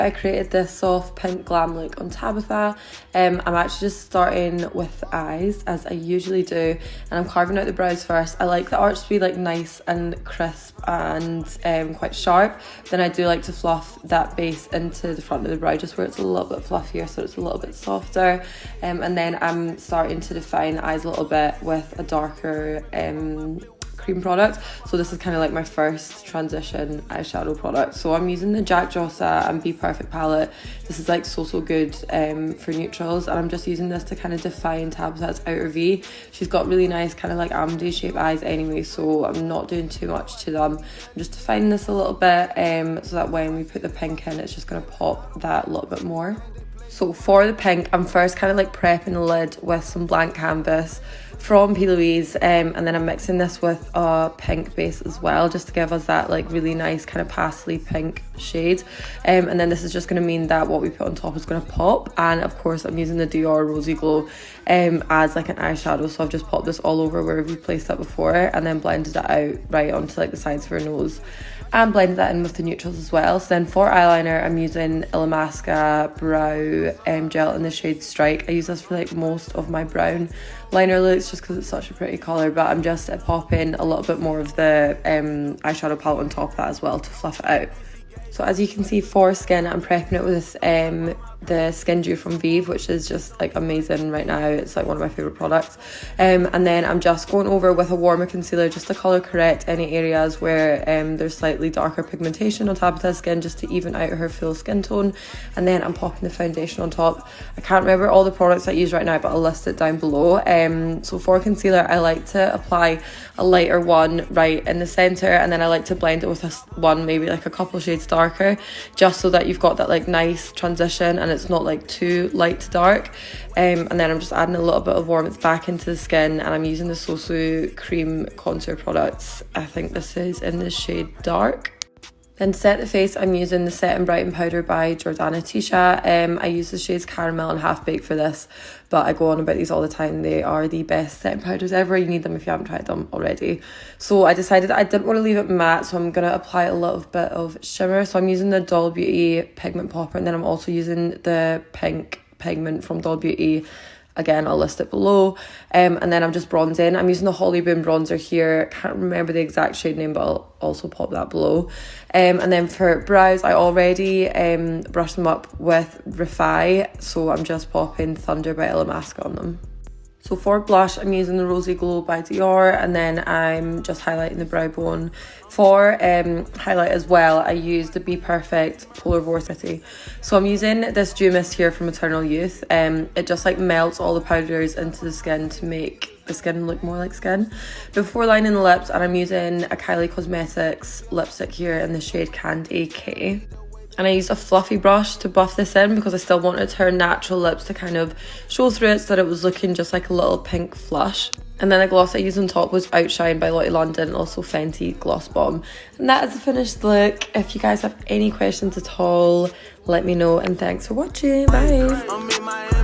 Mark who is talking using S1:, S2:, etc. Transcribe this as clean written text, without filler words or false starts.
S1: I created this soft pink glam look on Tabitha. I'm actually just starting with the eyes as I usually do, and I'm carving out the brows first. I like the arch to be like nice and crisp and quite sharp. Then I do like to fluff that base into the front of the brow just where it's a little bit fluffier, so it's a little bit softer. And then I'm starting to define the eyes a little bit with a darker cream product. So this is kind of like my first transition eyeshadow product. So I'm using the Jack Jossa and Be Perfect palette. This is like so good for neutrals, and I'm just using this to kind of define Tabitha's outer V. She's got really nice kind of like almond shaped eyes anyway, so I'm not doing too much to them. I'm just defining this a little bit so that when we put the pink in, it's just going to pop that a little bit more. So for the pink, I'm first kind of like prepping the lid with some blank canvas from P. Louise, and then I'm mixing this with a pink base as well, just to give us that like really nice kind of pastely pink shade. And then this is just going to mean that what we put on top is going to pop. And of course I'm using the Dior Rosy Glow as like an eyeshadow, so I've just popped this all over where we placed that before, and then blended it out right onto like the sides of her nose, and blended that in with the neutrals as well. So then for eyeliner, I'm using Illamasqua brow gel in the shade Strike. I use this for like most of my brown liner looks just because it's such a pretty colour, but I'm just popping a little bit more of the eyeshadow palette on top of that as well to fluff it out. So as you can see, for skin, I'm prepping it with the Skin Dew from Vive, which is just like amazing right now. It's like one of my favourite products. And then I'm just going over with a warmer concealer just to colour correct any areas where there's slightly darker pigmentation on Tabitha's skin, just to even out her full skin tone. And then I'm popping the foundation on top. I can't remember all the products I use right now, but I'll list it down below. So for concealer, I like to apply a lighter one right in the centre, and then I like to blend it with one maybe like a couple shades darker, just so that you've got that like nice transition and it's not like too light to dark. And then I'm just adding a little bit of warmth back into the skin, and I'm using the Sosu cream contour products. I think this is in the shade Dark. Then to set the face, I'm using the Set and Brighten powder by Jordana Tisha. I use the shades Caramel and Half Baked for this, but I go on about these all the time. They are the best setting powders ever. You need them if you haven't tried them already. So I decided that I didn't want to leave it matte, so I'm going to apply a little bit of shimmer. So I'm using the Doll Beauty pigment popper, and then I'm also using the pink pigment from Doll Beauty. Again, I'll list it below. And then I'm just bronzing. I'm using the Holly Boom bronzer here. Can't remember the exact shade name, but I'll also pop that below. And then for brows, I already brushed them up with Refi, so I'm just popping Thunder by Illamasqua on them. So for blush, I'm using the Rosy Glow by Dior, and then I'm just highlighting the brow bone. For highlight as well, I use the Be Perfect Polar Vorticity. So I'm using this Dew Mist here from Eternal Youth. It just like melts all the powders into the skin to make the skin look more like skin. Before lining the lips, and I'm using a Kylie Cosmetics lipstick here in the shade Candy K. And I used a fluffy brush to buff this in because I still wanted her natural lips to kind of show through it, so that it was looking just like a little pink flush. And then the gloss I used on top was Outshine by Lottie London, and also Fenty Gloss Bomb. And that is the finished look. If you guys have any questions at all, let me know, and thanks for watching. Bye.